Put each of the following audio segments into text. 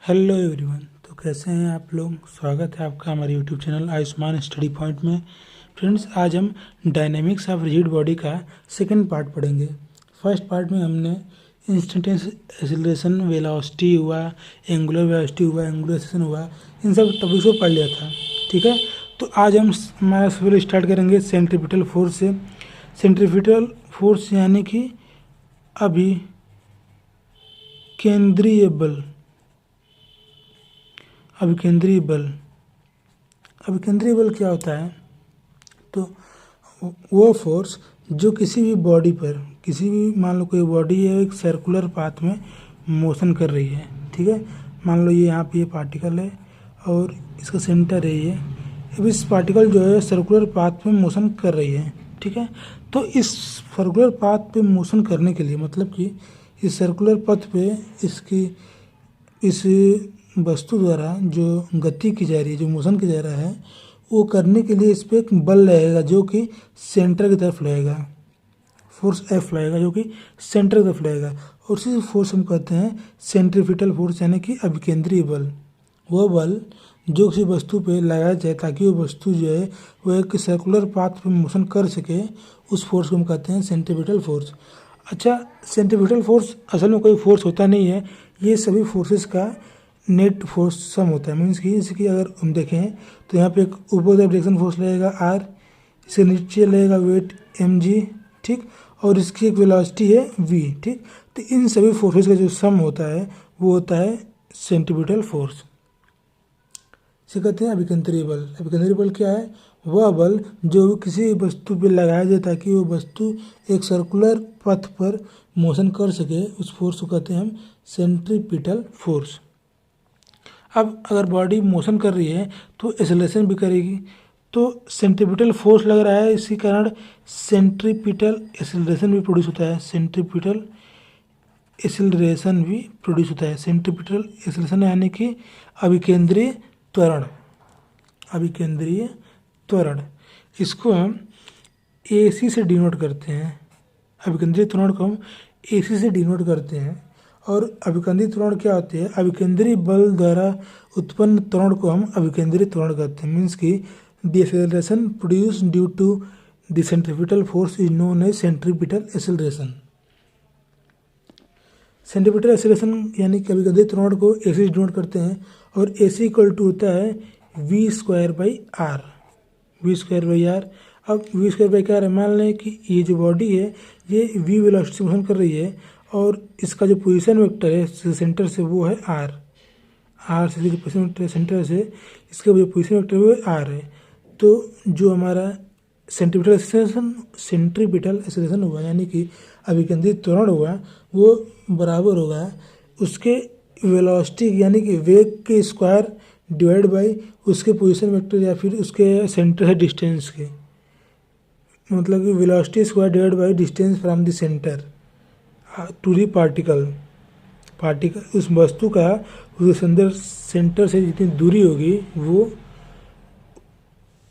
Hello everyone. तो कैसे हैं आप लोग। स्वागत है आपका हमारे YouTube channel Ayushman study point में। फ्रेंड्स, आज हम डायनेमिक्स ऑफ रिजिड बॉडी का सेकंड पार्ट पढ़ेंगे। फर्स्ट पार्ट में हमने इंस्टेंटेनियस एक्सीलरेशन, वेलोसिटी हुआ, एंगुलर वेलोसिटी हुआ, एंगुलर एक्सेलरेशन हुआ, इन सब टॉपिक्स को पढ़ लिया था। ठीक है, तो आज हम हमारा सवाल स्टार्ट करेंगे सेंट्रीपिटल फोर्स से। सेंट्रीपिटल फोर्स यानी कि अभिकेंद्रीय बल। अभिकेंद्रीय बल क्या होता है? तो वो फोर्स जो किसी भी बॉडी पर, किसी भी, मान लो कोई बॉडी है, एक सर्कुलर पाथ में मोशन कर रही है। ठीक है, मान लो ये यहाँ पे ये पार्टिकल है और इसका सेंटर है ये। अब इस पार्टिकल जो है सर्कुलर पाथ में मोशन कर रही है। ठीक है, तो इस सर्कुलर पाथ पे मोशन करने के लिए, मतलब कि इस सर्कुलर पथ पे इस वस्तु द्वारा जो गति की जा रही है, जो मोशन की जा रहा है, वो करने के लिए इस पर एक बल लगेगा जो कि सेंटर की तरफ लगेगा। फोर्स एफ लगेगा जो कि सेंटर की तरफ लगेगा, और उसी फोर्स हम कहते हैं सेंट्रीपिटल फोर्स, यानी कि अभिकेंद्रीय बल। वह बल जो किसी वस्तु पे लगाया जाए ताकि वो वस्तु जो है वो एक सर्कुलर पाथ पे मोशन कर सके, उस फोर्स को हम कहते हैं सेंट्रीपिटल फोर्स। अच्छा, सेंट्रीपिटल फोर्स असल में कोई फोर्स होता नहीं है, ये सभी फोर्सेस का नेट फोर्स सम होता है। मीन्स कि जैसे कि अगर हम देखें तो यहाँ पे एक ऊपर डायरेक्शन फोर्स लगेगा आर, इसके नीचे लगेगा वेट एम जी, ठीक, और इसकी एक वेलोसिटी है वी। ठीक, तो इन सभी फोर्सेस का जो सम होता है वो होता है सेंट्रीपिटल फोर्स। इसे कहते हैं अभिकेंद्रीय बल। अभिकेंद्रीय बल क्या है? वह बल जो किसी वस्तु पर लगाया जाए ताकि वो वस्तु एक सर्कुलर पथ पर मोशन कर सके, उस फोर्स को कहते हैं हम सेंट्रीपिटल फोर्स। अब अगर बॉडी मोशन कर रही है तो एक्सेलरेशन भी करेगी, तो सेंट्रीपिटल फोर्स लग रहा है, इसी कारण सेंट्रीपिटल एक्सेलरेशन भी प्रोड्यूस होता है। सेंट्रीपिटल एक्सेलरेशन भी प्रोड्यूस होता है। सेंट्रीपिटल एक्सेलरेशन यानी कि अभिकेंद्रीय त्वरण। अभिकेंद्रीय त्वरण, इसको हम AC से डिनोट करते हैं। अभिकेंद्रीय त्वरण को हम AC से डिनोट करते हैं। और अभिकेंद्रीय त्वरण क्या होती है? अभिकेंद्रीय बल द्वारा उत्पन्न त्वरण को हम अभिकेंद्रीय त्वरण कहते हैं। मीन्स कि the acceleration produce due to the centripetal force is known as centripetal acceleration. Centripetal acceleration यानी कि अभिकेंद्रीय त्वरण को AC से डिनोट करते हैं, और AC इक्वल टू होता है V²/R। V²/R। अब V²/R है, मान लें कि ये जो बॉडी है ये V वेलोसिटी से मोशन कर रही है, और इसका जो पोजीशन वेक्टर है सेंटर से वो है R से पोजीशन वेक्टर सेंटर से, इसका जो पोजीशन वेक्टर है वो R है। तो जो हमारा सेंट्रीपिटल एक्सेलरेशन हुआ, यानी कि अभिकेंद्रीय त्वरण हुआ, वो बराबर होगा उसके वेलोसिटी यानी कि वेग के स्क्वायर डिवाइड बाई उसके पोजीशन वेक्टर या फिर उसके सेंटर से डिस्टेंस के, मतलब कि velocity square divide by distance from the centre to the particle. उस वस्तु का उस अंदर सेंटर से जितनी दूरी होगी वो,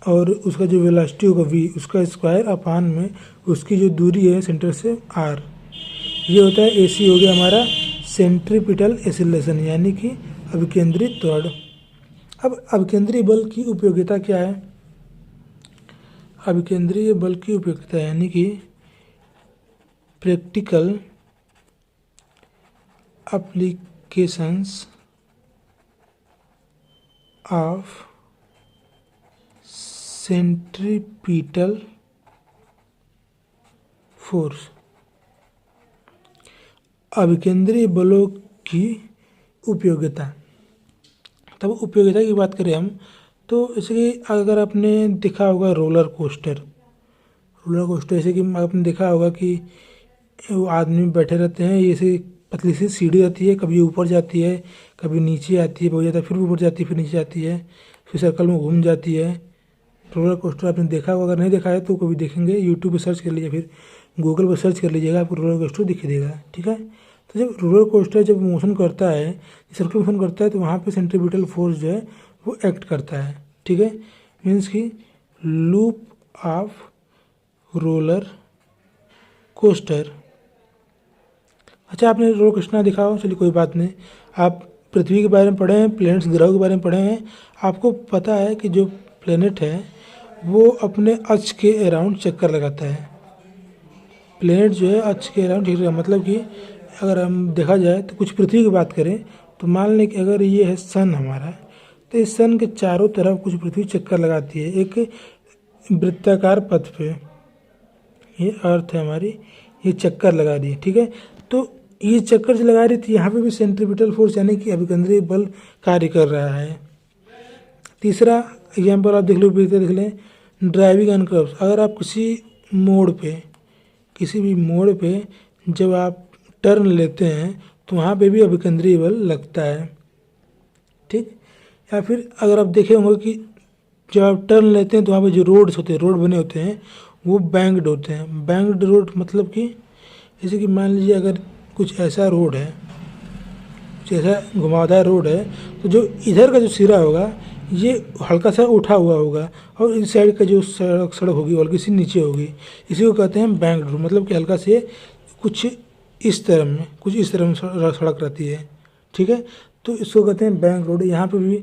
और उसका जो वेलोसिटी होगा v, उसका स्क्वायर अपान में उसकी जो दूरी है सेंटर से r। ये होता है AC, हो गया हमारा सेंट्रीपिटल एक्सेलरेशन यानी कि अभिकेंद्रीय त्वरण। अब अभिकेंद्रीय बल की उपयोगिता क्या है? अभिकेंद्रीय बल की उपयोगिता यानी कि practical applications of centripetal force। अभिकेंद्रीय बलों की उपयोगिता। तब उपयोगिता की बात करें हम तो जैसे कि अगर आपने देखा होगा रोलर कोस्टर जैसे कि आपने देखा होगा कि वो आदमी बैठे रहते हैं, जैसे पतली सी सीढ़ी रहती है, कभी ऊपर जाती है, कभी नीचे आती है, बहुत ज़्यादा, फिर ऊपर जाती है, फिर नीचे आती है, फिर सर्कल में घूम जाती है। रोलर कोस्टर आपने देखा होगा, अगर नहीं देखा है तो कभी देखेंगे, यूट्यूब पर सर्च कर लीजिए, फिर गूगल पर सर्च कर लीजिएगा, आपको रोलर कोस्टर दिख देगा। ठीक है, तो जब रोलर कोस्टर जब मोशन करता है, सर्कल मोशन करता है, तो वहाँ पर सेंट्रीपिटल फोर्स जो है वो एक्ट करता है। ठीक है, मीन्स कि लूप ऑफ रोलर कोस्टर। अच्छा, आपने रोलर कोस्टर ना दिखा हो, चलिए कोई बात नहीं, आप पृथ्वी के बारे में पढ़े हैं, प्लैनेट्स ग्रहों के बारे में पढ़े हैं, आपको पता है कि जो प्लैनेट है वो अपने अक्ष के अराउंड चक्कर लगाता है। प्लैनेट जो है अक्ष के अराउंड चक्कर, मतलब कि अगर हम देखा जाए तो कुछ पृथ्वी की बात करें तो मान लें कि अगर ये है सन हमारा, तो इस सन के चारों तरफ कुछ पृथ्वी चक्कर लगाती है एक वृत्ताकार पथ पे। ये अर्थ है हमारी, ये चक्कर लगा रही है, ठीक है। तो ये चक्कर जो लगा रही थी यहाँ पे भी सेंट्रीपिटल फोर्स यानी कि अभिकेंद्रीय बल कार्य कर रहा है। तीसरा एग्जाम्पल आप देख लो, देख लें ड्राइविंग ऑन कर्व्स। अगर आप किसी भी मोड़ पे जब आप टर्न लेते हैं तो वहाँ पे भी अभिकेंद्रीय बल लगता है, ठीक। या फिर अगर आप देखे होंगे कि जब आप टर्न लेते हैं तो वहाँ पे जो रोड्स होते हैं, रोड बने होते हैं, वो बैंक्ड होते हैं। बैंक्ड रोड मतलब कि जैसे कि मान लीजिए अगर कुछ ऐसा रोड है, कुछ ऐसा घुमावदार रोड है, तो जो इधर का जो सिरा होगा ये हल्का सा उठा हुआ होगा और इस साइड का जो सड़क होगी वो हल्की सी नीचे होगी। इसी को कहते हैं बैंक्ड रोड, मतलब कि हल्का से कुछ इस तरह में सड़क रहती है, ठीक है। तो इसको कहते हैं बैंक रोड। यहाँ पे भी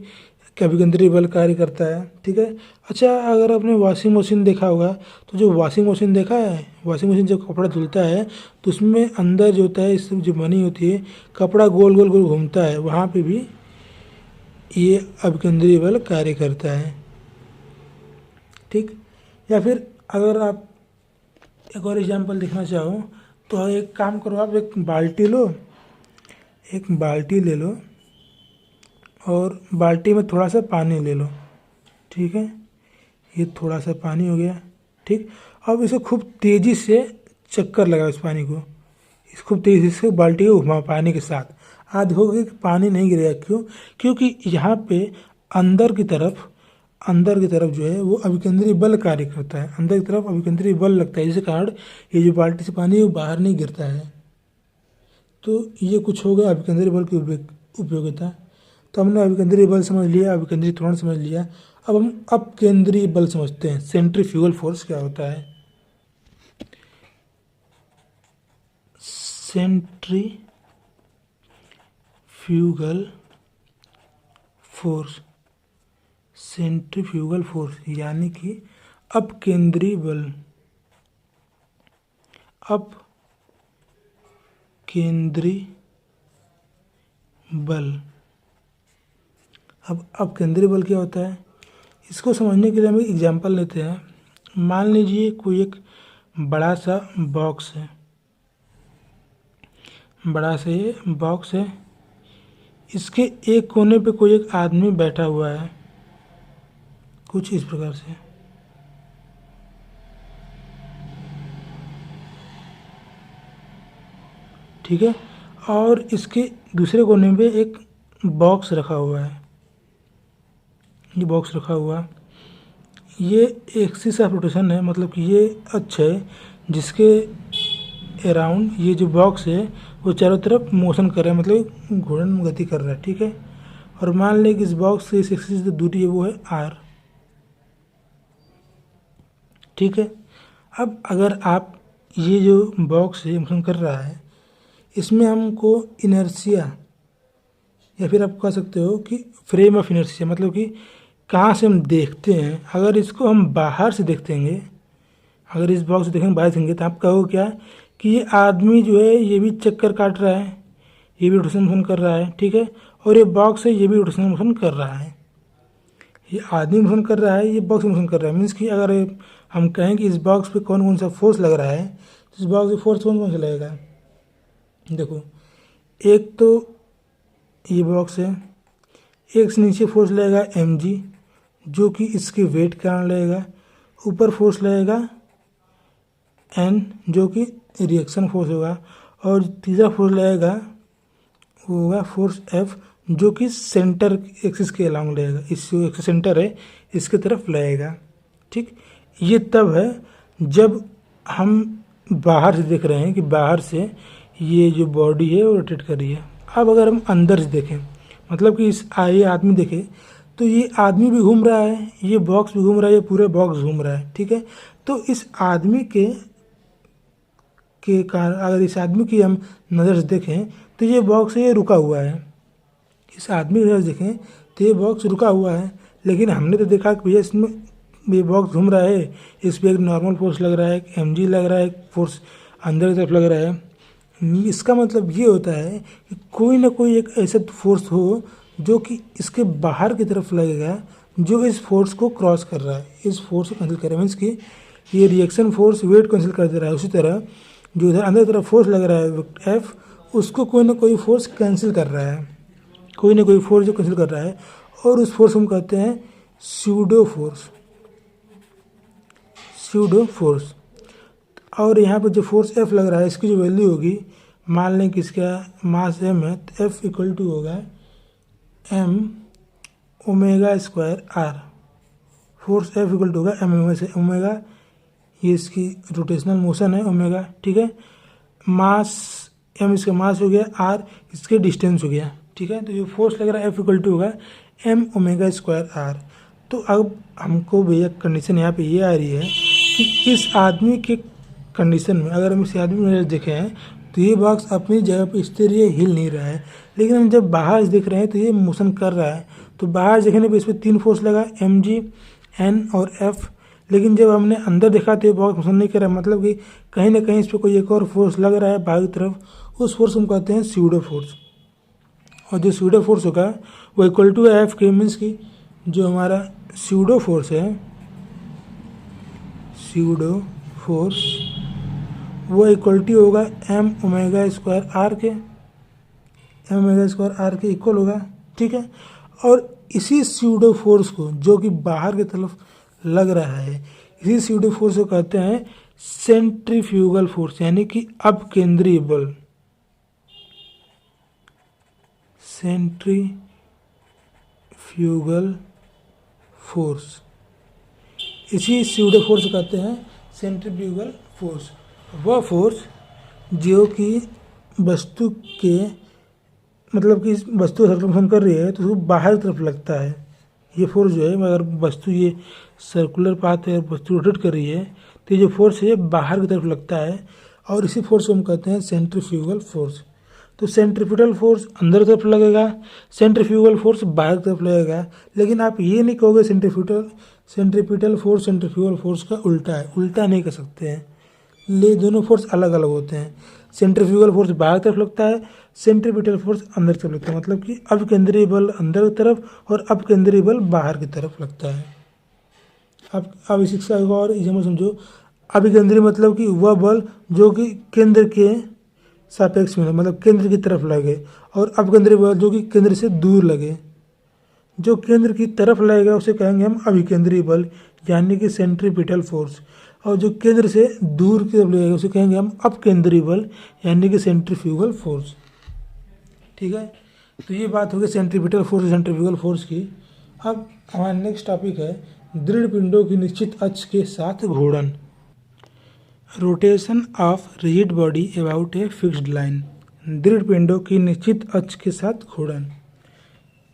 अभिकेंद्रीय बल कार्य करता है, ठीक है। अच्छा, अगर आपने वॉशिंग मशीन देखा होगा तो जो वॉशिंग मशीन देखा है, वॉशिंग मशीन जब कपड़ा धुलता है तो उसमें अंदर जो होता है इस जो बनी होती है, कपड़ा गोल गोल गोल घूमता है, वहाँ पे भी ये अभिकेंद्रीय बल कार्य करता है, ठीक। या फिर अगर आप एक और एग्जाम्पल देखना चाहो तो एक काम करो, आप एक बाल्टी ले लो और बाल्टी में थोड़ा सा पानी ले लो, ठीक है। ये थोड़ा सा पानी हो गया, ठीक। अब इसे खूब तेज़ी से चक्कर लगाओ, इस पानी को खूब तेज़ी से बाल्टी को घुमाओ पानी के साथ। आप देखोगे कि पानी नहीं गिरेगा, क्यों? क्योंकि यहाँ पे अंदर की तरफ जो है वो अभिकेंद्रीय बल कार्य करता है, अंदर की तरफ अभिकेंद्रीय बल लगता है, जिसके कारण ये जो बाल्टी से पानी है वो बाहर नहीं गिरता है। तो ये कुछ हो गया अभिकेंद्रीय बल की उपयोगिता। तो हमने अभिकेंद्रीय बल समझ लिया, अभिकेंद्रीय त्वरण समझ लिया। अब हम अपकेंद्रीय बल समझते हैं, सेंट्रीफ्यूगल फोर्स क्या होता है। सेंट्रीफ्यूगल फोर्स यानी कि अपकेंद्रीय बल। अब अपकेंद्रीय बल क्या होता है, इसको समझने के लिए हम एक एग्जांपल लेते हैं। मान लीजिए कोई एक बड़ा सा बॉक्स है, इसके एक कोने पे कोई एक आदमी बैठा हुआ है, कुछ इस प्रकार से, ठीक है। और इसके दूसरे कोने पे एक बॉक्स रखा हुआ है, ये एक्सिस ऑफ रोटेशन है, मतलब कि ये अक्ष है जिसके अराउंड ये जो बॉक्स है वो चारों तरफ मोशन कर रहा है, मतलब घूर्णन गति कर रहा है, ठीक है। और मान लें कि इस बॉक्स से इस एक्सिस की दूरी है वो है r, ठीक है। अब अगर आप ये जो बॉक्स है मोशन कर रहा है, इसमें हमको इनर्शिया या फिर आप कह सकते हो कि फ्रेम ऑफ इनर्शिया, मतलब कि कहाँ से हम देखते हैं। अगर इसको हम बाहर से देखेंगे, अगर इस बॉक्स से देखेंगे बाहर देखेंगे, तो आप कहोगे क्या कि ये आदमी जो है ये भी चक्कर काट रहा है, ये भी रोटेशन मोशन कर रहा है, ठीक है। और ये बॉक्स है, ये भी रोटेशन मोशन कर रहा है। ये आदमी मोशन कर रहा है, ये बॉक्स मोशन कर रहा है। मीन्स कि अगर हम कहें कि इस बॉक्स पे कौन कौन सा फोर्स लग रहा है, तो इस बॉक्स पे फोर्स कौन कौन सा लगेगा। देखो, एक तो ये बॉक्स है, एक से नीचे फोर्स लगेगा mg, जो कि इसके वेट के कारण लगेगा। ऊपर फोर्स लगेगा n, जो कि रिएक्शन फोर्स होगा। और तीसरा फोर्स लगेगा वो होगा फोर्स F, जो कि सेंटर एक्सिस के अलाउंग लगेगा, इस जो एक्सिस सेंटर है इसके तरफ लगेगा, ठीक। ये तब है जब हम बाहर से देख रहे हैं कि बाहर से ये जो बॉडी है वो रोटेट कर रही है। अब अगर हम अंदर से देखें, मतलब कि ये आदमी देखे, तो ये आदमी भी घूम रहा है, ये बॉक्स भी घूम रहा है, ये पूरा बॉक्स घूम रहा है, ठीक है। तो इस आदमी के कारण अगर इस आदमी की हम नज़र से देखें तो ये बॉक्स है, ये रुका हुआ है, इस आदमी की तरफ देखें तो ये बॉक्स रुका हुआ है, लेकिन हमने तो देखा कि भैया इसमें ये बॉक्स घूम रहा है, इस पर एक नॉर्मल फोर्स लग रहा है, एक mg लग रहा है, एक फोर्स अंदर की तरफ लग रहा है। इसका मतलब ये होता है कि कोई ना कोई एक ऐसा फोर्स हो जो कि इसके बाहर की तरफ लगेगा, जो इस फोर्स को क्रॉस कर रहा है, इस फोर्स को कैंसिल कर रहा है। मीन्स कि ये रिएक्शन फोर्स वेट कैंसिल कर दे रहा है। उसी तरह जो इधर अंदर की तरफ फोर्स लग रहा है एफ, उसको कोई ना कोई फोर्स कैंसिल कर रहा है, कोई ना कोई फोर्स जो कैंसिल कर रहा है, और उस फोर्स को हम कहते हैं स्यूडो फोर्स, स्यूडो फोर्स। और यहाँ पर जो फोर्स एफ लग रहा है इसकी जो वैल्यू होगी, मान लें कि इसका मास एम है, तो एफ इक्वल टू होगा M omega square R. Force F equal to होगा एम ओमेगा, ये इसकी रोटेशनल मोशन है ओमेगा, ठीक है। मास एम इसका मास हो गया, आर इसके डिस्टेंस हो गया, ठीक है। तो जो फोर्स लग रहा है एफ इक्वल टू होगा एम ओमेगा स्क्वायर आर। तो अब हमको भैया कंडीशन यहाँ पे ये आ रही है कि इस आदमी के कंडीशन में अगर हम इस आदमी में देखें हैं तो ये बॉक्स अपनी जगह पे स्थिर है, हिल नहीं रहा है। लेकिन हम जब बाहर देख रहे हैं तो ये मोशन कर रहा है। तो बाहर देखने पे इस पर 3 फोर्स लगा, एम जी, एन और एफ। लेकिन जब हमने अंदर देखा तो ये बॉक्स मोशन नहीं कर रहा है, मतलब कि कहीं ना कहीं इस पर कोई एक और फोर्स लग रहा है बाहर की तरफ, उस फोर्स को हम कहते हैं स्यूडो फोर्स। और जो स्यूडो फोर्स होगा वो इक्वल टू एफ के, मीन्स की जो हमारा स्यूडो फोर्स है, स्यूडो फोर्स वो इक्वलिटी होगा एम ओमेगा स्क्वायर आर के, एम ओमेगा स्क्वायर आर के इक्वल होगा, ठीक है। और इसी स्यूडो फोर्स को जो कि बाहर की तरफ लग रहा है, इसी स्यूडो फोर्स को कहते हैं सेंट्रीफ्यूगल फोर्स, यानी कि अपकेंद्रीय बल, सेंट्रीफ्यूगल फोर्स। इसी स्यूडो फोर्स को कहते हैं सेंट्रीफ्यूगल फोर्स। वह फोर्स जो कि वस्तु के मतलब कि वस्तु सर्कुलेशन कर रही है तो उसको बाहर की तरफ लगता है। ये फोर्स जो है, अगर वस्तु ये सर्कुलर पाथ है, वस्तु रोटेट कर रही है, तो ये जो फोर्स है बाहर की तरफ लगता है, और इसी फोर्स को हम कहते हैं सेंट्रीफ्यूगल फोर्स। तो सेंट्रीफ्यूगल फोर्स अंदर की तरफ लगेगा, सेंट्रीफ्यूगल फोर्स बाहर की तरफ लगेगा। लेकिन आप ये नहीं कहोगे सेंट्रीपिटल फोर्स सेंट्रीफ्यूगल फोर्स का उल्टा है, उल्टा नहीं कर सकते हैं। ले दोनों फोर्स अलग अलग होते हैं। सेंट्रीफ्यूगल फोर्स बाहर की तरफ लगता है, सेंट्रीपिटल फोर्स अंदर की तरफ लगता है, मतलब कि अपकेंद्रीय बल अंदर की तरफ और अपकेंद्रीय बल बाहर की तरफ लगता है। अब इस शिक्षा को और एग्जाम्पल समझो। अभिकेंद्रीय मतलब कि वह बल जो कि केंद्र के सापेक्ष में, मतलब केंद्र की तरफ लगे, और अपकेंद्रीय बल जो कि केंद्र से दूर लगे। जो केंद्र की तरफ लगेगा उसे कहेंगे हम अभिकेंद्रीय बल, यानी कि सेंट्रीपिटल फोर्स। और जो केंद्र से दूर की तरफ लगेगा उसे कहेंगे हम अपकेंद्रीय बल, यानी कि सेंट्रीफ्यूगल फोर्स, ठीक है। तो ये बात होगी सेंट्रीपिटल फोर्स और सेंट्रीफ्यूगल फोर्स की। अब हमारा नेक्स्ट टॉपिक है दृढ़ पिंडों की निश्चित अक्ष के साथ घूर्णन, rotation of rigid body about a fixed line. दृढ़ पिंडों की निश्चित अक्ष के साथ घूर्णन।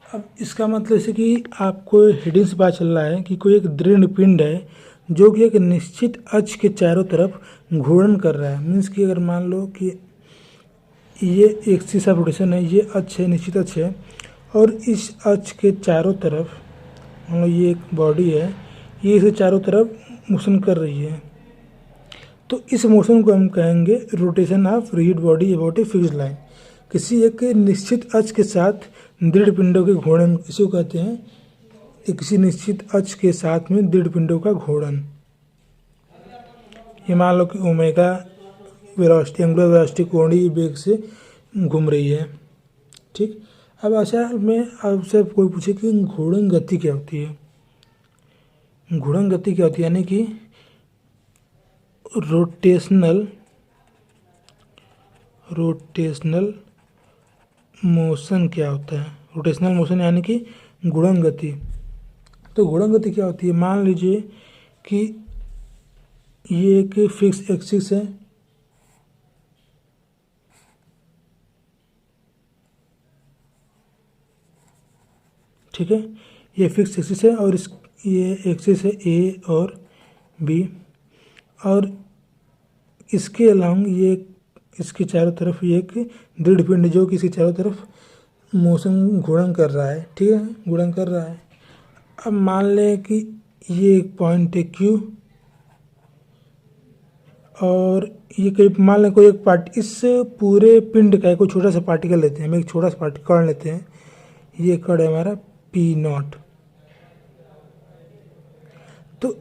अब इसका मतलब जैसे कि आपको हेडिंग से पता चल रहा है कि कोई एक दृढ़ पिंड है जो कि एक निश्चित अक्ष के चारों तरफ घूर्णन कर रहा है। मीन्स कि अगर मान लो कि ये एक्सिस ऑफ रोटेशन है, ये अक्ष है, निश्चित अक्ष है, और इस अक्ष के चारों तरफ मान लो ये एक बॉडी है, ये इसे चारों तरफ मोशन कर रही है, तो इस मोशन को हम कहेंगे rotation of rigid body about a fixed line. किसी एक निश्चित अक्ष के साथ दृढ़ पिंडों के घूर्णन, इसे कहते हैं किसी निश्चित अक्ष के साथ में दृढ़ पिंडों का घूर्णन। ये मान लो कि ओमेगा वेलोसिटी, एंगुलर वेलोसिटी कोणीय वेग से घूम रही है, ठीक। अब अच्छा में आपसे कोई पूछे कि घूर्णन गति क्या होती है। घूर्णन गति क्या होती है, यानी कि रोटेशनल मोशन क्या होता है। रोटेशनल मोशन यानी कि घूर्णन गति। तो घूर्णन गति क्या होती है, मान लीजिए कि ये एक फिक्स एक्सिस है, ठीक है, ये फिक्स एक्सिस है और ये एक्सिस है ए और बी, और इसके अलांग ये इसके चारों तरफ ये एक दृढ़ पिंड जो कि इसके चारों तरफ मोशन गुणन कर रहा है, ठीक है, गुणन कर रहा है। अब मान लें कि ये एक पॉइंट है Q और ये कोई मान लें कोई एक इस पूरे पिंड का कोई छोटा सा पार्टिकल लेते हैं, हम एक छोटा सा पार्टिकल लेते हैं, ये कण है हमारा P0। तो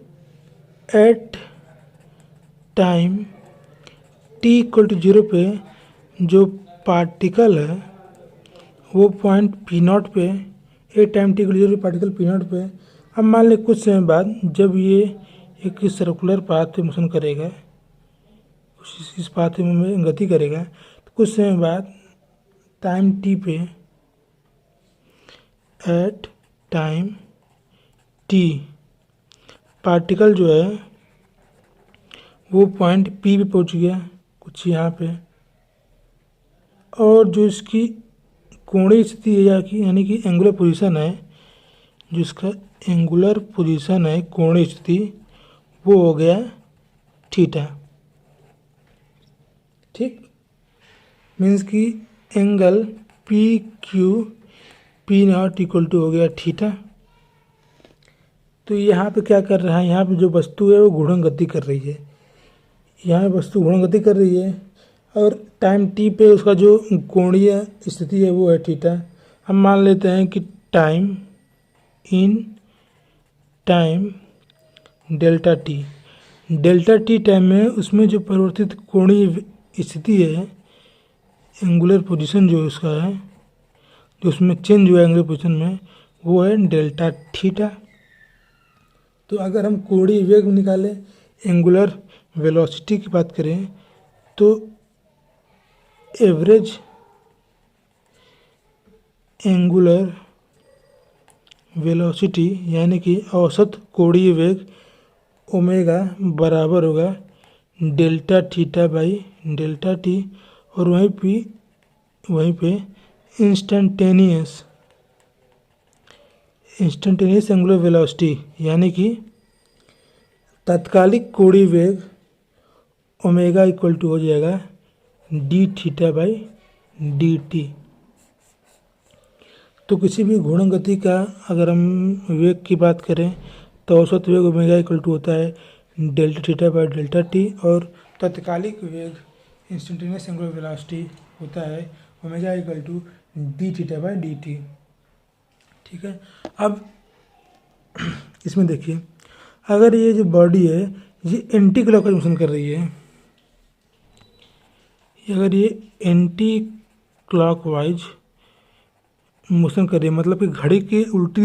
at time t equal to 0 पे जो पार्टिकल है वो पॉइंट P0 पे, at time t equal to 0 particle P0 पे। अब मान लें कुछ समय बाद जब ये एक सर्कुलर पाथ पे मोशन करेगा, इस पाथ में गति करेगा, तो कुछ समय बाद टाइम t पे, एट टाइम t पार्टिकल जो है वो पॉइंट P पे पहुंच गया, कुछ यहाँ पे, और जो इसकी कोणीय स्थिति है यानी कि एंगुलर पोजीशन है, जो इसका एंगुलर पोजीशन है कोणीय स्थिति, वो हो गया थीटा। ठीक, मीन्स कि angle P Q P0 equal to हो गया थीटा। तो यहाँ पे क्या कर रहा है, यहाँ पे जो वस्तु है वो घूर्णन गति कर रही है, यहाँ वस्तु घूर्णन गति कर रही है और टाइम t पे उसका जो कोणीय स्थिति है वो है थीटा। हम मान लेते हैं कि टाइम डेल्टा टी टाइम में उसमें जो परिवर्तित कोणीय स्थिति है, एंगुलर पोजीशन जो उसका है, जो उसमें चेंज हुआ एंगुलर पोजीशन में, वो है डेल्टा थीटा। तो अगर हम कोणीय वेग निकालें, एंगुलर वेलोसिटी की बात करें, तो एवरेज एंगुलर वेलोसिटी यानी कि औसत कोणीय वेग ओमेगा बराबर होगा delta theta by delta T, और वहीं पे इंस्टेंटेनियस एंगुलर वेलोसिटी यानी कि तात्कालिक कोणीय वेग ओमेगा इक्वल टू हो जाएगा D theta by D T. तो किसी भी घूर्णन गति का अगर हम वेग की बात करें तो औसत वेग ओमेगा इक्वल टू होता है delta theta by delta T, और तात्कालिक वेग इंस्टेंटेनियस एंगुलर वेलोसिटी होता है omega equal to D theta by D T. ठीक है, अब इसमें देखिए, अगर ये जो बॉडी है ये एंटी क्लॉकवाइज मोशन कर रही है, अगर ये एंटी क्लॉकवाइज मोशन कर रही है मतलब कि घड़ी के उल्टी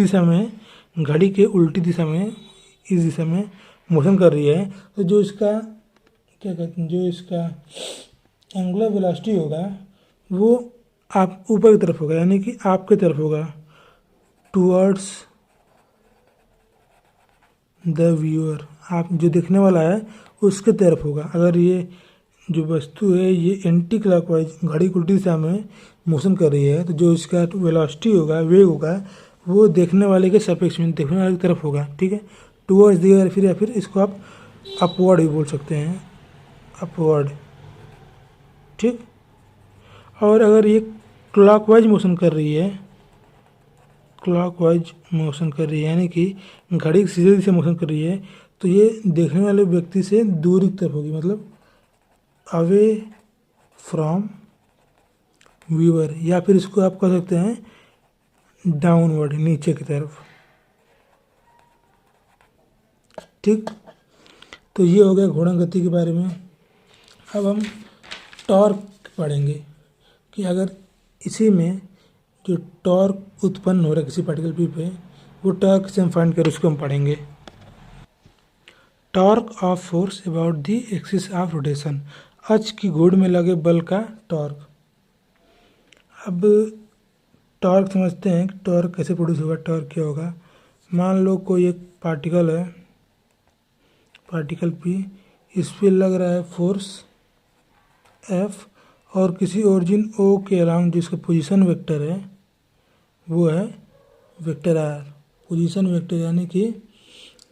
दिशा में इस दिशा में मोशन कर रही है, तो जो इसका क्या कहते हैं, जो इसका एंगुलर वेलोसिटी होगा वो आप ऊपर की तरफ होगा, यानी कि आपके तरफ होगा, टुवर्ड्स द व्यूअर, आप जो देखने वाला है उसके तरफ होगा। अगर ये जो वस्तु है ये एंटी क्लॉकवाइज घड़ी की उल्टी दिशा में मोशन कर रही है, तो जो इसका वेलोसिटी होगा, वेग होगा, वो देखने वाले के सापेक्ष में, देखने वाले की तरफ होगा। ठीक है, टुवर्ड्स द, या फिर इसको आप अपवर्ड भी बोल सकते हैं, अपवर्ड। ठीक, और अगर ये क्लॉकवाइज मोशन कर रही है, यानी कि घड़ी सीधे दिशा मोशन कर रही है, तो ये देखने वाले व्यक्ति से दूर की तरफ होगी, मतलब अवे फ्रॉम व्यूअर, या फिर इसको आप कह सकते हैं डाउनवर्ड, नीचे की तरफ। ठीक, तो ये हो गया घूर्णन गति के बारे में। अब हम टॉर्क पढ़ेंगे कि अगर इसी में जो टॉर्क उत्पन्न हो रहा है किसी पार्टिकल पी पे, वो टॉर्क से हम फाइंड करें, उसको हम पढ़ेंगे। Torque of force about the axis of rotation, अक्ष की घूर्ण में लगे बल का टॉर्क। अब टॉर्क समझते हैं कि टॉर्क कैसे प्रोड्यूस होगा, टॉर्क क्या होगा। मान लो कोई एक पार्टिकल है, पार्टिकल पी, इस पर लग रहा है फोर्स एफ, और किसी ओरिजिन ओ के अलाउंग जिसका पोजीशन वेक्टर है वो है वेक्टर आर। पोजीशन वेक्टर यानी कि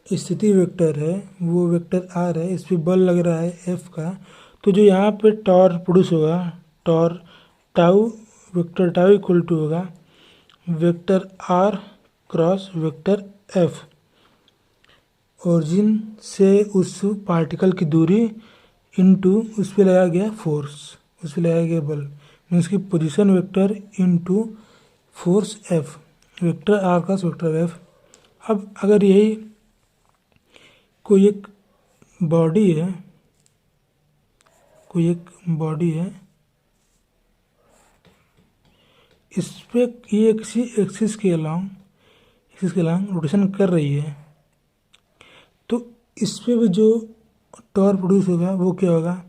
स्थिति वेक्टर है वो वेक्टर आर है, इस पर बल लग रहा है एफ का। तो जो यहाँ पे टॉर्क प्रोड्यूस होगा, torque tau, vector tau equal to होगा vector are cross vector F, origin से उस पार्टिकल की दूरी इनटू उस पर लगाया गया फोर्स, उस पर लगाया गया बल, मीन्स की position vector into force F, vector are cross vector F. अब अगर यही कोई एक बॉडी है, कोई एक बॉडी है, इस पे ये किसी एक्सिस के अलोंग रोटेशन कर रही है, तो इस पे भी जो टॉर्क प्रोड्यूस होगा वो क्या होगा।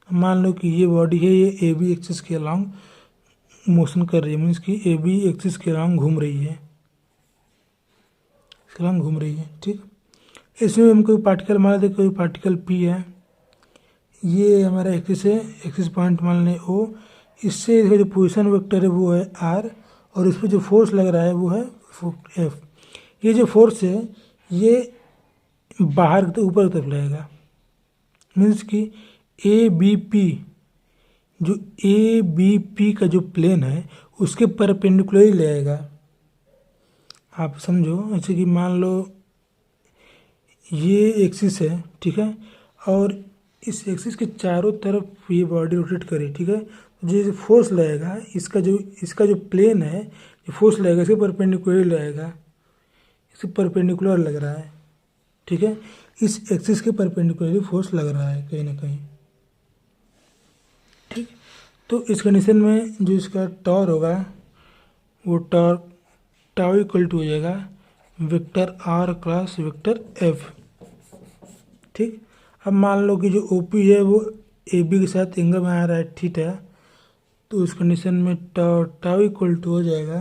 मान लो कि ये बॉडी है, ये ए बी एक्सिस के अलोंग मोशन कर रही है, मीन्स कि ए बी एक्सिस के अलोंग घूम रही है, ठीक। इसमें हम कोई पार्टिकल मान लेते, कोई पार्टिकल पी है, ये हमारा एक्सिस है, एक्सिस पॉइंट मान लें ओ, इससे इसका जो पोजीशन वेक्टर है वो है आर, और इस पर जो फोर्स लग रहा है वो है एफ। ये जो फोर्स है ये बाहर की ऊपर की तरफ लगेगा, मीन्स कि ए बी पी, जो ए बी पी का जो प्लेन है उसके परपेंडिकुलर ही लगेगा। आप समझो, जैसे कि मान लो ये एक्सिस है, ठीक है, और इस एक्सिस के चारों तरफ ये बॉडी रोटेट करे, ठीक है, तो जो फोर्स लगेगा इसका जो प्लेन है, ये फोर्स लगेगा इसके परपेंडिकुलर लगेगा, इसके परपेंडिकुलर लग रहा है, ठीक है, इस एक्सिस के परपेंडिकुलर फोर्स लग रहा है कहीं ना कहीं, ठीक। तो इस कंडीशन में जो इसका टॉर होगा वो टॉर टाउ इक्वल टू हो जाएगा vector are cross vector F, ठीक। अब मान लो कि जो ओ पी है वो ए बी के साथ एंगल में आ रहा है थीटा, तो उस कंडीशन में टाउ इक्वल टू हो जाएगा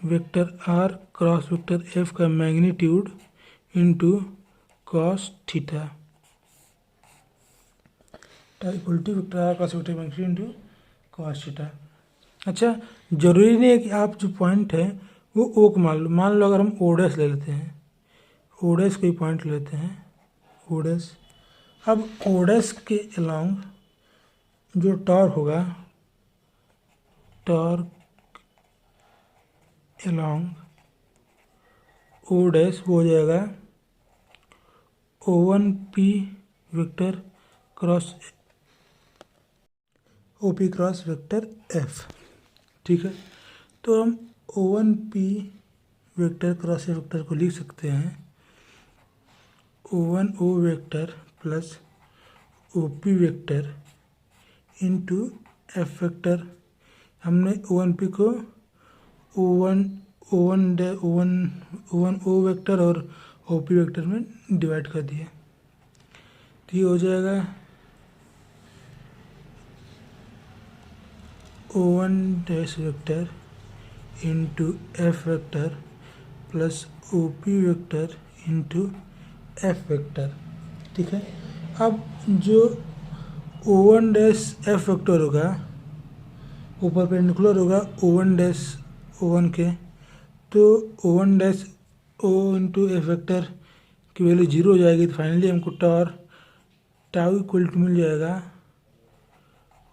vector are cross vector F का magnitude into cos theta, tau equal to vector are cross vector magnitude into cos theta. अच्छा, जरूरी नहीं है कि आप जो पॉइंट है वो ओ को मान लो अगर हम ओ डैश ले लेते हैं, ओ डैश कोई पॉइंट लेते हैं, ओ डैश, अब ओ डैश के अलोंग जो टॉर्क होगा, टॉर्क अलोंग ओ डैश वो हो जाएगा O1 P vector cross O P cross vector F, ठीक है। तो हम O1 P vector cross vector को लिख सकते हैं O1 O vector plus O P vector into F vector. हमने O1 पी को O1 ओ वेक्टर और ओ पी वेक्टर में डिवाइड कर दिया, तो ये हो जाएगा O1 dash vector into F vector plus O P vector into F vector, ठीक है। अब जो O1 डैश एफ वेक्टर होगा वो परपेंडिकुलर होगा O1 डैश O1 के, तो O1 dash O into F vector की वैल्यू 0 हो जाएगी, तो फाइनली हमको टाउ इक्वल टू मिल जाएगा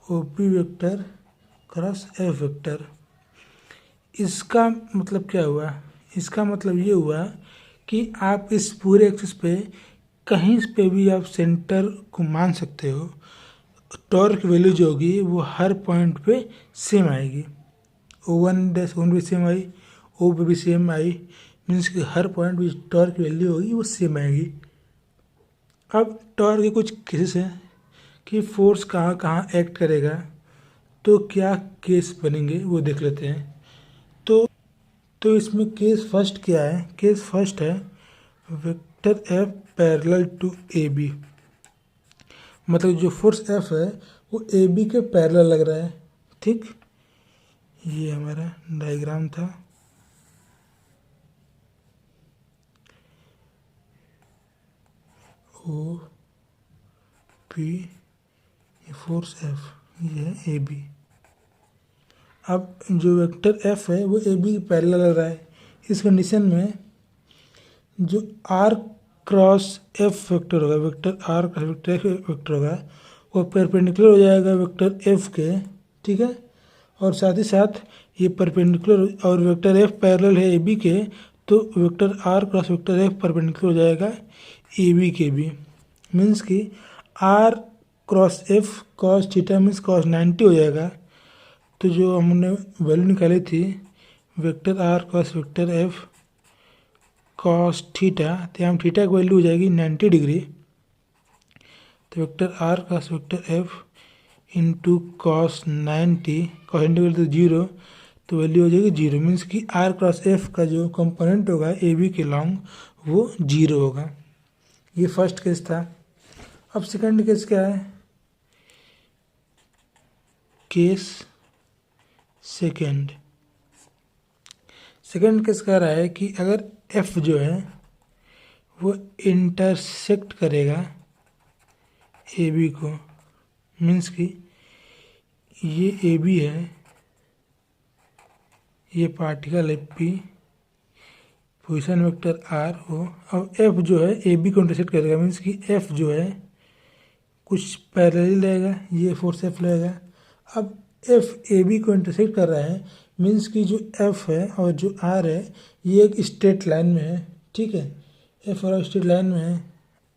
O P vector cross F vector. इसका मतलब क्या हुआ, इसका मतलब ये हुआ कि आप इस पूरे एक्सिस पे कहीं पे भी आप सेंटर को मान सकते हो, टॉर्क की वैल्यू जो होगी वो हर पॉइंट पे सेम आएगी। O1 डैश O1 भी सेम आई, ओ पे भी सेम आई, मीन्स कि हर पॉइंट भी टॉर्क की वैल्यू होगी वो सेम आएगी। अब टॉर्क के कुछ केसेस हैं कि फोर्स कहाँ कहाँ एक्ट करेगा, तो क्या केस बनेंगे वो देख लेते हैं। तो इसमें केस फर्स्ट क्या है, केस फर्स्ट है vector F parallel to A B, मतलब जो फोर्स एफ है वो ए बी के पैरेलल लग रहा है, ठीक। ये हमारा डायग्राम था, ओ पी फोर्स एफ, ये है ए बी। अब जो वेक्टर एफ है वो ए बी के पैरेलल लग रहा है, इस कंडीशन में जो आर क्रॉस एफ वेक्टर होगा, vector are cross vector F vector होगा वो परपेंडिकुलर हो जाएगा वेक्टर एफ के, ठीक है, और साथ ही साथ ये परपेंडिकुलर और वेक्टर एफ पैरेलल है ए बी के, तो vector are cross vector F perpendicular हो जाएगा ए बी के भी। मीन्स कि R cross F cos theta means cos 90 हो जाएगा। तो जो हमने वैल्यू निकाली थी vector are cross vector F cos theta, तो यहाँ थीटा की वैल्यू हो जाएगी 90 डिग्री। तो vector are cross vector F into cos 90, cos 90 value तो जीरो, तो वैल्यू हो जाएगी जीरो। मीन्स कि आर क्रॉस एफ का जो कंपोनेंट होगा ए बी के लॉन्ग वो जीरो होगा। ये फर्स्ट केस था। अब सेकंड केस क्या है? केस सेकंड केस कह रहा है कि अगर एफ जो है वो इंटरसेक्ट करेगा ए बी को, मीन्स कि ये ए बी है, ये पार्टिकल है पी, पोजीशन वेक्टर आर हो, अब एफ जो है ए बी को इंटरसेक्ट करेगा, मीन्स कि एफ जो है कुछ पैरेलल रहेगा, ये फोर्स एफ लगेगा। अब एफ ए बी को इंटरसेक्ट कर रहा है, मीन्स कि जो एफ है और जो आर है ये एक स्ट्रेट लाइन में है, ठीक है। एफ और स्ट्रेट लाइन में है,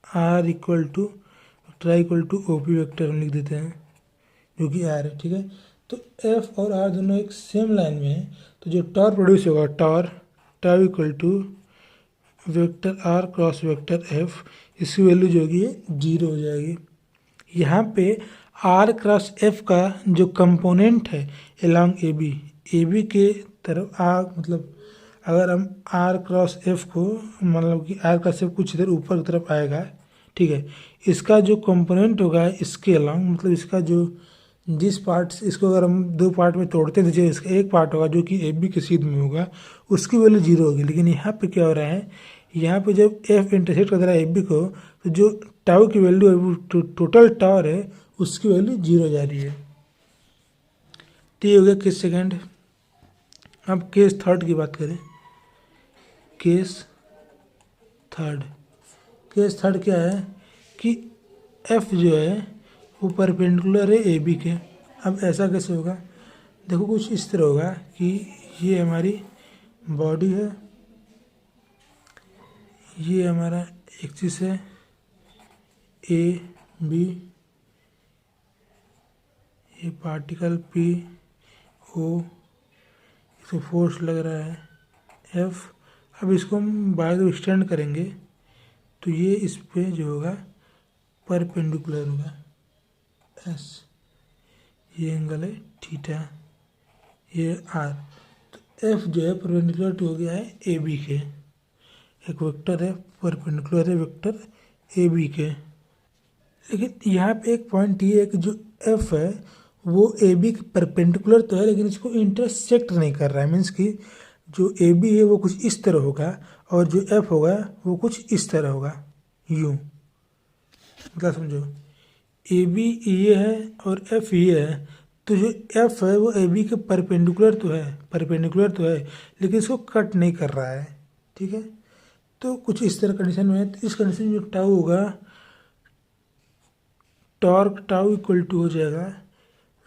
R equal to vector I equal to O P vector हम लिख देते हैं जो कि आर है, ठीक है। तो एफ और आर दोनों एक सेम लाइन में है, तो जो टॉर प्रोड्यूस होगा tau equal to vector are cross vector F, इसकी वैल्यू जो होगी जीरो हो जाएगी। यहाँ पे आर क्रॉस एफ का जो कंपोनेंट है अलॉन्ग ए बी के तरफ मतलब अगर हम आर क्रॉस एफ को मतलब कि आर क्रॉस एफ कुछ इधर ऊपर की तरफ आएगा, ठीक है। इसका जो कंपोनेंट होगा इसके अलॉन्ग मतलब इसका जो जिस पार्ट इसको अगर हम दो पार्ट में तोड़ते हैं तो जो इसका एक पार्ट होगा जो कि ए बी के सीध में होगा उसकी वैल्यू जीरो होगी। लेकिन यहाँ पे क्या हो रहा है, यहाँ पे जब एफ इंटरसेक्ट कर रहा है ए बी को, तो जो टाउ की वैल्यू है वो टोटल टावर है उसकी वैल्यू जीरो जा रही है। तो ये हो गया केस सेकंड। अब केस थर्ड की बात करें। केस थर्ड क्या है कि एफ जो है वो परपेंडिकुलर है ए बी के। अब ऐसा कैसे होगा? देखो कुछ इस तरह होगा कि ये हमारी बॉडी है, ये हमारा एक्सिस है ए बी, ये पार्टिकल पी ओ, इसको फोर्स लग रहा है एफ। अब इसको हम बाय को एक्सटेंड करेंगे तो ये इस पे जो होगा परपेंडिकुलर होगा एस, ये एंगल है थीटा, ये आर। तो एफ जो है परपेंडिकुलर टू हो गया है ए बी के, एक वेक्टर है परपेंडिकुलर है वेक्टर ए बी के। लेकिन यहाँ पे एक पॉइंट ये है कि जो एफ है वो ए बी के परपेंडिकुलर तो है लेकिन इसको इंटरसेक्ट नहीं कर रहा है। मीन्स कि जो ए बी है वो कुछ इस तरह होगा और जो एफ होगा वो कुछ इस तरह होगा, यूँ। मतलब समझो ए बी ये है और एफ ये है, तो जो एफ है वो ए बी के परपेंडिकुलर तो है लेकिन इसको कट नहीं कर रहा है, ठीक है। तो कुछ इस तरह कंडीशन में है। तो इस कंडीशन में जो टाउ होगा टॉर्क टाउ इक्वल टू हो जाएगा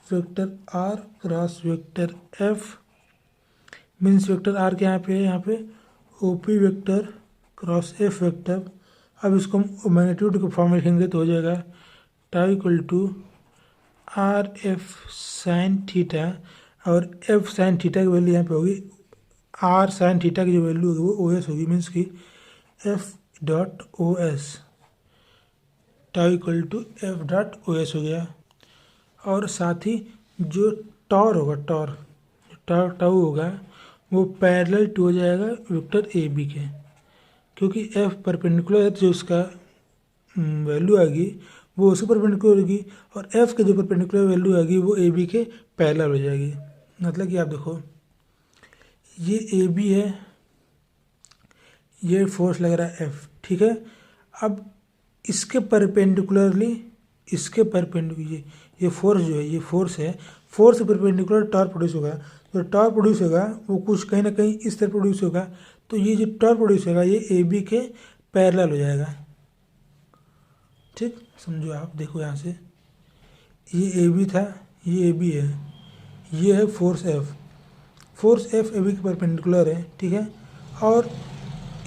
vector are cross vector F, means vector R के यहाँ पे O P vector cross F vector. अब इसको हम मैग्नीट्यूड के फॉर्म में लिखेंगे तो हो जाएगा tau equal to R F sine theta, और एफ साइन थीटा की वैल्यू यहाँ पे होगी आर साइन थीटा की जो वैल्यू होगी वो ओ एस होगी। मीन्स कि F dot O S, tau equal to F dot O S हो गया। और साथ ही जो टॉर होगा टाउ होगा वो पैरेलल टू हो जाएगा वेक्टर ए बी के, क्योंकि एफ परपेंडिकुलर है तो जो उसका वैल्यू आएगी वो उसके परपेंडिकुलर होगी और एफ के जो परपेंडिकुलर वैल्यू आएगी वो ए बी के पैरेलल हो जाएगी। मतलब कि आप देखो ये ए बी है, ये फोर्स लग रहा है एफ, ठीक है। अब इसके परपेंडिकुलरली ये फोर्स जो है ये फोर्स है, फोर्स से परपेंडिकुलर टॉर्क प्रोड्यूस होगा। जो टॉर्क प्रोड्यूस होगा वो कुछ कहीं ना कहीं इस तरह प्रोड्यूस होगा, तो ये जो टॉर्क प्रोड्यूस होगा ये ए बी के पैरेलल हो जाएगा, ठीक। समझो आप देखो यहाँ से ये ए बी था, ये ए बी है, ये है force F, force F A B के परपेंडिकुलर है, ठीक है। और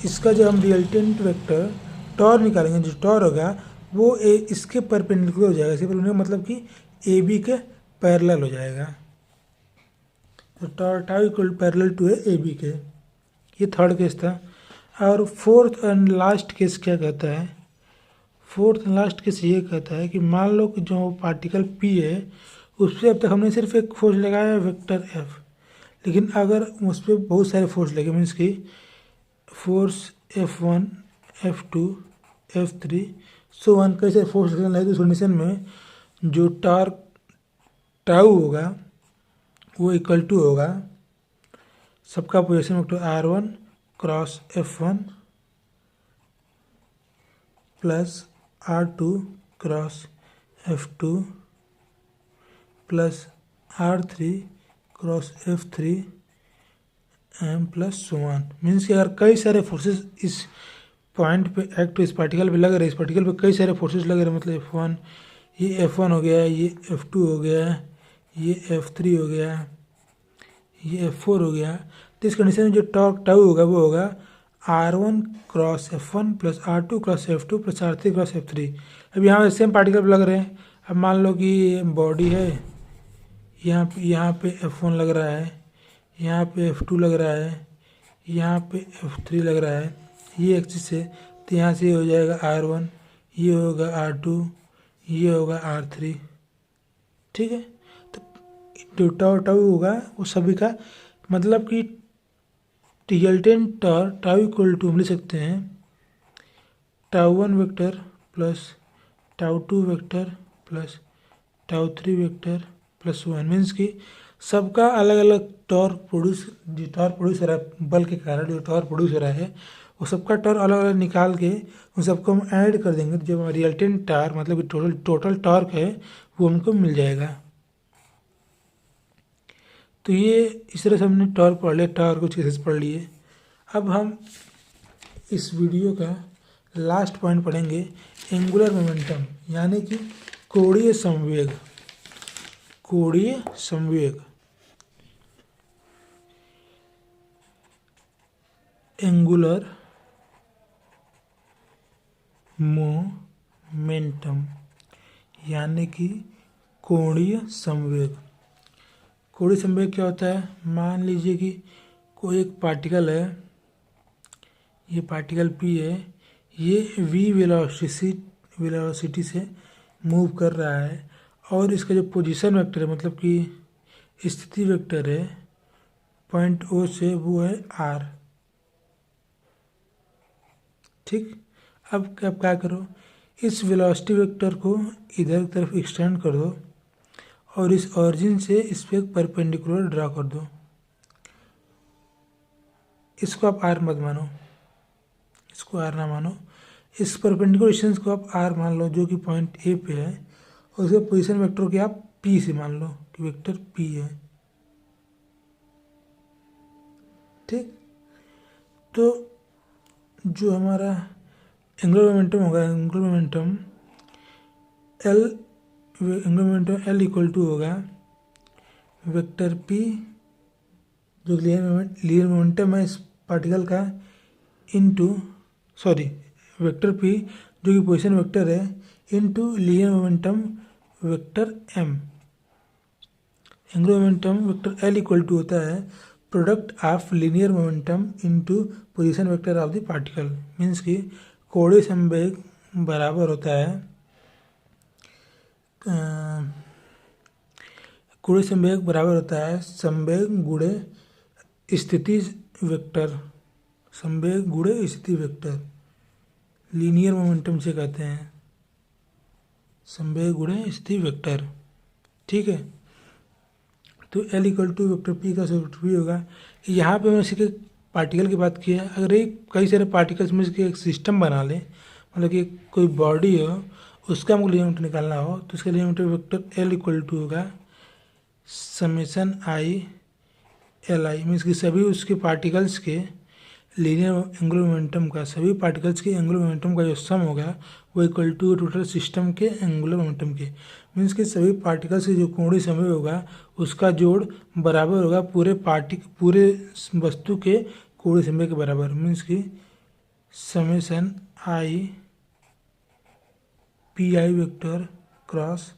इसका जो हम रिजल्टेंट वेक्टर टॉर निकालेंगे, जो टॉर होगा वो इसके परपेंडिकुलर हो जाएगा। इसके परपेंडिकुलर मतलब कि ए बी के पैरेलल हो जाएगा। तो torque tau equal parallel to A B के। ये थर्ड केस था। और फोर्थ एंड लास्ट केस क्या कहता है? फोर्थ एंड लास्ट केस ये कहता है कि मान लो कि जो पार्टिकल पी है उस पर अब तक हमने सिर्फ एक फोर्स लगाया है वेक्टर एफ, लेकिन अगर उस पर बहुत सारे फोर्स लगे, मीन्स कि force F1, F2, F3 so one कई सारे फोर्स लगने लगे, तो उस कंडीशन में जो टॉर्क टाउ होगा वो इक्वल टू होगा सबका position vector R1 cross F1 plus R2 cross F2 plus R3 cross F3 M plus so one. मीन्स कि अगर कई सारे फोर्सेस इस पॉइंट पे एक्ट इस पार्टिकल पे लग रहे, इस पार्टिकल पे कई सारे फोर्सेस लग रहे, मतलब F1, ये F1 हो गया, ये F2 हो गया, ये F3 हो गया, ये F4 हो गया, तो इस कंडीशन में जो टॉर्क टाउ होगा वो होगा R1 cross F1 plus R2 cross F2 plus R3 cross F3। अब यहाँ सेम पार्टिकल पे लग रहे हैं। अब मान लो कि बॉडी है, यहाँ पे F1 लग रहा है, यहाँ पे F2 लग रहा है, यहाँ पे F3 लग रहा है, ये एक्सिस है, तो यहाँ से हो जाएगा R1, ये होगा R2, ये होगा R3, ठीक है। तो जो टाउ टाउ होगा वो सभी का मतलब कि रिजल्टेंट टाउ इक्वल टू हम लिख सकते हैं tau 1 vector plus tau 2 vector plus tau 3 vector plus 1। Means कि सबका अलग अलग टॉर्क प्रोड्यूस, जो टॉर्क प्रोड्यूस हो रहा है बल के कारण, जो टॉर्क प्रोड्यूस हो रहा है वो सबका टॉर्क अलग अलग निकाल के उन सबको हम ऐड कर देंगे, तो जब रिजल्टेंट टॉर्क मतलब कि टोटल टॉर्क है वो हमको मिल जाएगा। तो ये इस तरह से हमने टॉर्क पढ़ लिया, टॉर्क कुछ केसेस पढ़ लिए। अब हम इस वीडियो का लास्ट पॉइंट पढ़ेंगे एंगुलर मोमेंटम, यानी कि कोणीय संवेग। कोणीय संवेग, एंगुलर मोमेंटम यानी कि कोणीय संवेग। कोणीय संवेग क्या होता है? मान लीजिए कि कोई एक पार्टिकल है, ये पार्टिकल P है, ये v वेलोसिटी से मूव कर रहा है और इसका जो पोजीशन वेक्टर है मतलब कि स्थिति वेक्टर है पॉइंट O से, वो है R, ठीक। अब क्या करो, इस वेलोसिटी वेक्टर को इधर की तरफ एक्सटेंड कर दो और इस ऑरिजिन से इस पर एक परपेंडिकुलर ड्रा कर दो। इसको आप R मत मानो, इसको R ना मानो, इस परपेंडिकुलर डिस्टेंस को आप R मान लो जो कि पॉइंट A पे है, और उसके पोजीशन वेक्टर को आप P से मान लो कि वेक्टर P है, ठीक। तो जो हमारा एंगुलर मोमेंटम होगा, angular momentum L equal to होगा वेक्टर P जो लीनियर मोमेंटम है इस पार्टिकल का, इनटू वेक्टर P जो कि पोजीशन वेक्टर है, into linear momentum vector M। Angular momentum vector L equal to होता है product of linear momentum into position vector of the particle. Means कि कोणीय संवेग बराबर होता है कोणीय संवेग बराबर होता है संवेग गुणे स्थिति वेक्टर, संवेग गुणे स्थिति वेक्टर, लीनियर मोमेंटम से कहते हैं संवेग गुणे स्थिति वेक्टर, ठीक है। तो L equal to vector P का वेक्टर P होगा। यहाँ पे मैंने सिर्फ पार्टिकल की बात की है। अगर एक कई सारे पार्टिकल्स में इसके एक सिस्टम बना लें, मतलब कि कोई बॉडी हो उसका हमको लीनियर मोमेंटम निकालना हो, तो इसका linear momentum vector L equal to होगा समेशन I Li। मीन्स कि सभी उसके पार्टिकल्स के लीनियर एंगुलर मोमेंटम का, सभी पार्टिकल्स के एंगुलर मोमेंटम का जो सम होगा वो इक्वल टू टोटल सिस्टम के एंगुलर मोमेंटम के। मीन्स कि सभी पार्टिकल्स के जो कोणीय संवेग होगा उसका जोड़ बराबर होगा पूरे वस्तु के कोणीय संवेग के बराबर। मीन्स कि summation I P I vector cross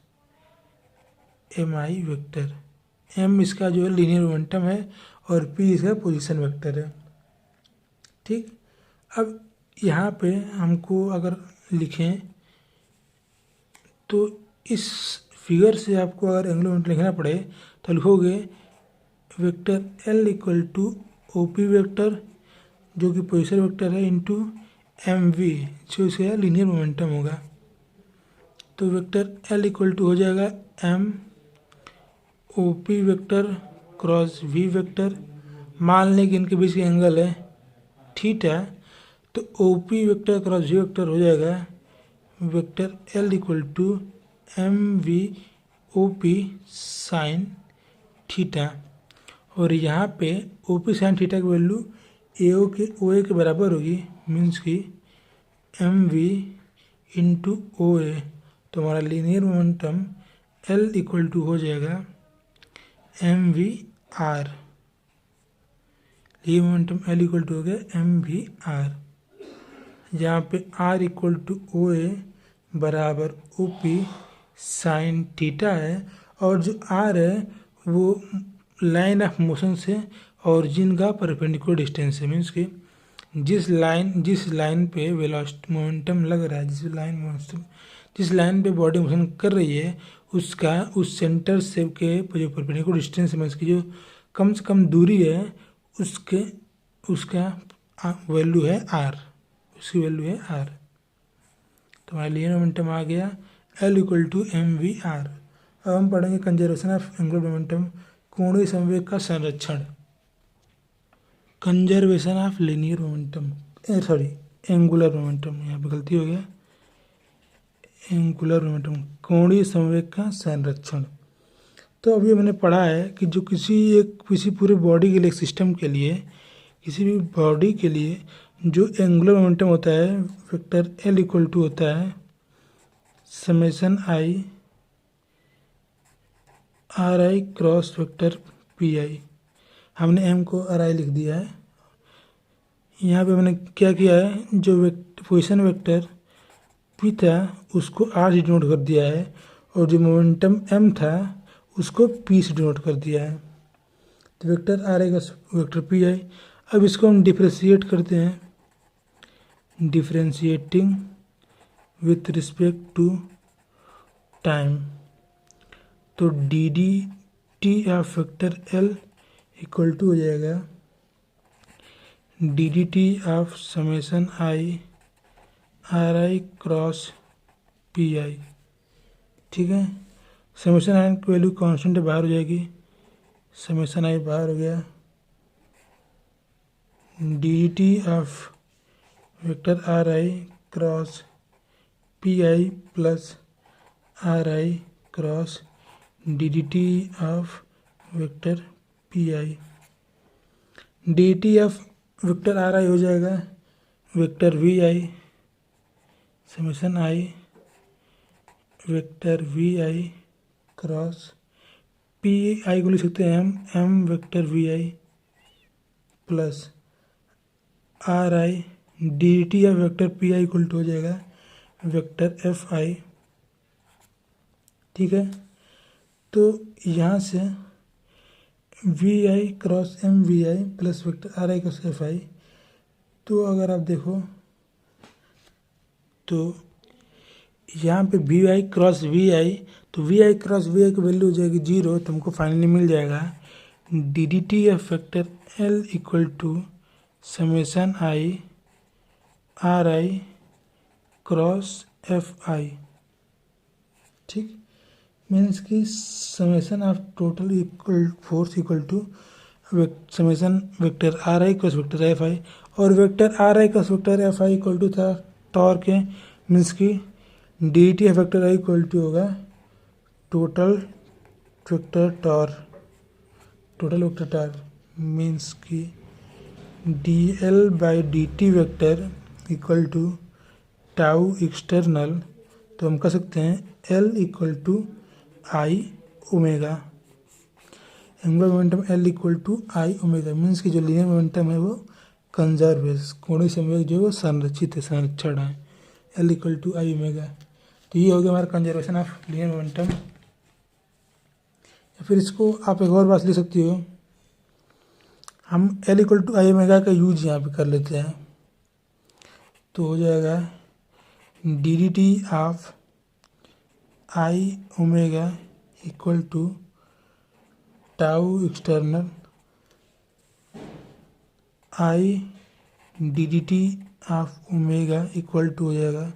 M I vector. M इसका जो है लीनियर मोमेंटम है और पी इसका पोजीशन वेक्टर है। ठीक, अब यहाँ पे हमको अगर लिखें तो इस फिगर से आपको अगर एंगुलर मोमेंटम लिखना पड़े तो लिखोगे vector L equal to O P vector जो कि पोजीशन वेक्टर है इंटू एम वी जो इसका लीनियर मोमेंटम होगा। तो वेक्टर एल इक्वल टू हो जाएगा M O P vector cross V vector. मान लें कि इनके बीच का एंगल है थीटा, तो O P vector cross V vector हो जाएगा vector L equal to M V O P sine theta. और यहाँ पे ओ पी साइन थीटा की वैल्यू ओ ए के बराबर होगी। मीन्स कि M V into O A. तो हमारा linear momentum L equal to हो जाएगा M V R. Linear momentum L equal to हो गया एम वी आर, जहाँ पे आर इक्वल टू ओ ए बराबर ओ पी साइन थीटा है। और जो आर है वो लाइन ऑफ मोशन से ऑरिजिन का परपेंडिकुलर डिस्टेंस है। मीन्स कि जिस लाइन पे वेलोसिटी मोमेंटम लग रहा है, जिस लाइन पे बॉडी मोशन कर रही है उसका उस सेंटर से के जो परपेंडिकुलर डिस्टेंस है, मीन्स की जो कम से कम दूरी है उसका वैल्यू है आर, उसकी वैल्यू है आर। तो हमारा लीनियर मोमेंटम आ गया L equal to M V R. अब हम पढ़ेंगे कंजर्वेशन ऑफ एंगुलर मोमेंटम, कोणीय संवेग का संरक्षण। Conservation of linear momentum, angular momentum, यहाँ पे गलती हो गया, एंगुलर मोमेंटम कोणीय संवेग का संरक्षण। तो अभी मैंने पढ़ा है कि जो किसी पूरे बॉडी के लिए, सिस्टम के लिए, किसी भी बॉडी के लिए जो एंगुलर मोमेंटम होता है वेक्टर एल इक्वल टू होता है summation i r I cross vector P आई। हमने एम को आर आई लिख दिया है। यहाँ पे मैंने क्या किया है, जो पोजीशन वेक्टर पी था उसको आर से डिनोट कर दिया है और जो मोमेंटम एम था उसको पी से डिनोट कर दिया है। तो वेक्टर आर आई का वेक्टर पी आई। अब इसको हम डिफ्रेंशिएट करते हैं, differentiating with respect to time. तो d D T of vector L equal to हो जाएगा D D T of summation i r I cross P i. ठीक है, समेशन आई की वैल्यू कांस्टेंट बाहर हो जाएगी, समेशन आई बाहर हो गया, D D T of vector are I cross P I plus R I cross D D T of vector P I. D T of vector are I हो जाएगा vector V I summation I vector V I cross P I को लिख सकते हैं हम M vector V I plus R I D T of vector P I equal to हो जाएगा vector F i. ठीक है, तो यहाँ से V I cross M V I plus vector are I cross F I. तो अगर आप देखो तो यहाँ पे V I cross V I, तो V I cross V I की वैल्यू हो जाएगी 0। तो हमको फाइनली मिल जाएगा D D t F vector L equal to summation i r I cross F i. ठीक, मीन्स की summation of total equal force equal to summation vector are I cross vector F i. और vector are I cross vector F i equal to था torque है। Means की d t F vector I equal to होगा total vector torque, means की dl/dt vector equal to tau external, तो हम कह सकते हैं L equal to I omega. Angular momentum L equal to I omega means कि जो लीनियर मोमेंटम है वो कंजर्व है, कोणीय संवेग जो है वो संरक्षित है, संरक्षण है, L equal to I omega. तो ये हो गया हमारा कंजर्वेशन ऑफ लीनियर मोमेंटम। या फिर इसको आप एक और बात लिख सकती हो, हम L equal to I omega का यूज यहाँ पे कर लेते हैं, तो हो जाएगा D D T of I omega equal to tau external I D D T of omega equal to हो जाएगा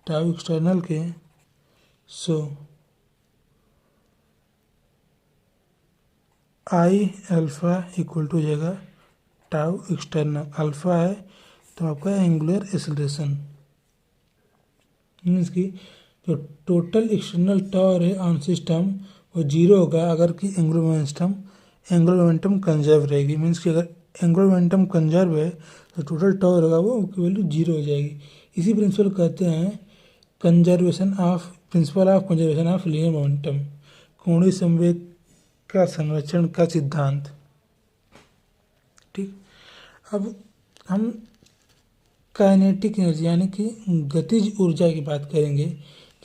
टाउ एक्सटर्नल के so I alpha equal to हो जाएगा टाउ एक्सटर्नल। अल्फ़ा है तो आपका एंगुलर एक्सेलरेशन मीन्स कि जो टोटल एक्सटर्नल टॉर है ऑन सिस्टम वो जीरो होगा अगर कि एंगुलर मोमेंटम कंजर्व रहेगी। मीन्स कि अगर एंगुलर मोमेंटम कंजर्व है तो टोटल टॉर होगा वो की वैल्यू जीरो हो जाएगी। इसी प्रिंसिपल कहते हैं principle of conservation of linear momentum, कोणीय संवेग का संरक्षण का सिद्धांत। ठीक, अब हम काइनेटिक एनर्जी यानी कि गतिज ऊर्जा की बात करेंगे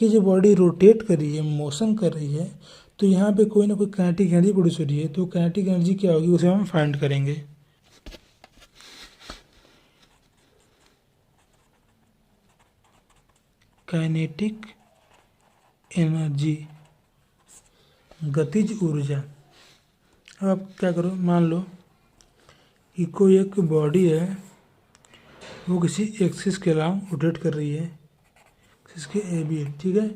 कि जो बॉडी रोटेट कर रही है, मोशन कर रही है, तो यहाँ पे कोई ना कोई काइनेटिक एनर्जी प्रोड्यूस हो रही है। तो काइनेटिक एनर्जी क्या होगी उसे हम फाइंड करेंगे। काइनेटिक एनर्जी, गतिज ऊर्जा। अब आप क्या करो, मान लो कि कोई एक बॉडी है वो किसी एक्सिस के अलावा रोटेट कर रही है, एक्सिस के ए बी है, ठीक है।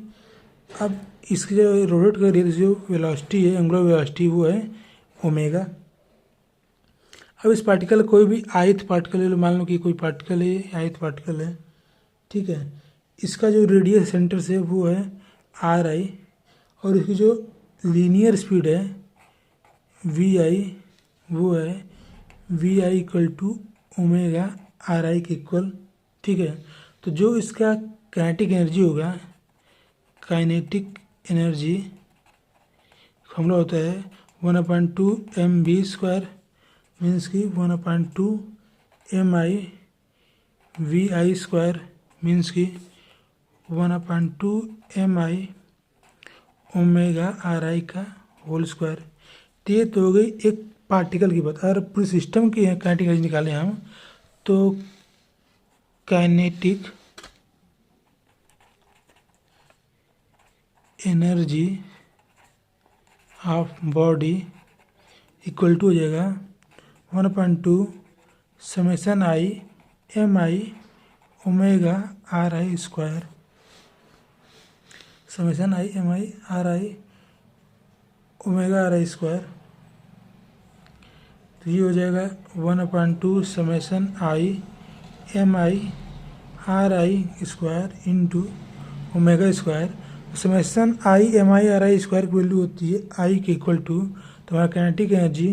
अब इसकी जो रोटेट कर रही है जो वेलोसिटी है, एंगुलर वेलोसिटी, वो है ओमेगा। अब इस पार्टिकल कोई भी आयत पार्टिकल ले लो, मान लो कि कोई पार्टिकल है, आयत पार्टिकल है, ठीक है। इसका जो रेडियस सेंटर से वो है आर आई और इसकी जो लीनियर स्पीड है वी आई वो है V I equal to omega are I के इक्वल, ठीक है। तो जो इसका काइनेटिक एनर्जी होगा, काइनेटिक एनर्जी फॉर्मूला होता है 1/2 mv² मीन्स की 1/2 mi vi² मीन्स की 1/2 mi ओमेगा आर आई का होल स्क्वायर। तो ये तो हो गई एक पार्टिकल की बात। अगर पूरे सिस्टम की काइनेटिक एनर्जी निकालें हम, तो kinetic energy of body equal to हो जाएगा 1/2 summation i m i omega are i square, summation i m i r i omega are i square. तो ये हो जाएगा 1/2 summation i m i r i square into omega square. Summation i m i r i square की value होती है I के equal to, तो हमारा काइनेटिक एनर्जी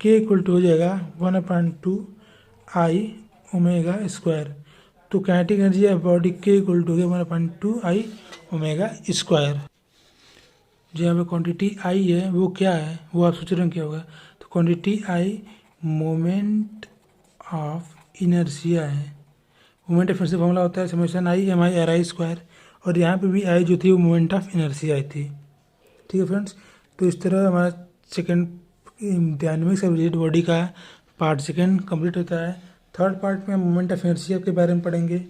के इक्वल टू हो जाएगा 1/2 आई ओमेगा स्क्वायर। तो काइनेटिक एनर्जी ऑफ बॉडी के इक्वल टू हो गया 1/2 आई ओमेगा स्क्वायर। जो यहाँ पे क्वान्टिटी आई है वो क्या है, वो आप सोच रहे हैं क्या होगा, तो quantity I moment of inertia है। मोमेंट ऑफ इनर्शिया फॉर्मूला होता है summation I m i r i square, और यहाँ पे भी आई जो थी वो मोमेंट ऑफ इनर्शिया आई थी, ठीक है फ्रेंड्स। तो इस तरह हमारा second dynamics of rigid body का पार्ट सेकेंड कंप्लीट होता है। थर्ड पार्ट में मोमेंट ऑफ इनर्शिया के बारे में पढ़ेंगे,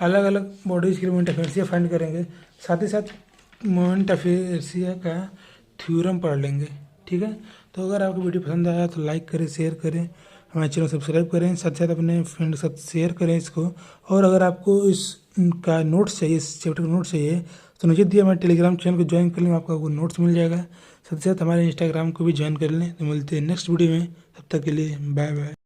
अलग अलग बॉडीज़ के लिए मोमेंट ऑफ इनर्शिया फाइंड करेंगे, साथ ही साथ मोमेंट ऑफ इनर्शिया का थ्योरम पढ़ लेंगे, ठीक है। तो अगर आपको वीडियो पसंद आया तो लाइक करें, शेयर करें, हमारे चैनल सब्सक्राइब करें, साथ साथ अपने फ्रेंड के साथ शेयर करें इसको। और अगर आपको इस का नोट्स चाहिए, इस चैप्टर का नोट्स चाहिए, तो नीचे दिए हमारे टेलीग्राम चैनल को ज्वाइन कर लें, आपको वो नोट्स मिल जाएगा। साथ साथ हमारे इंस्टाग्राम को भी ज्वाइन कर लें। तो मिलते हैं नेक्स्ट वीडियो में, तब तक के लिए बाय बाय।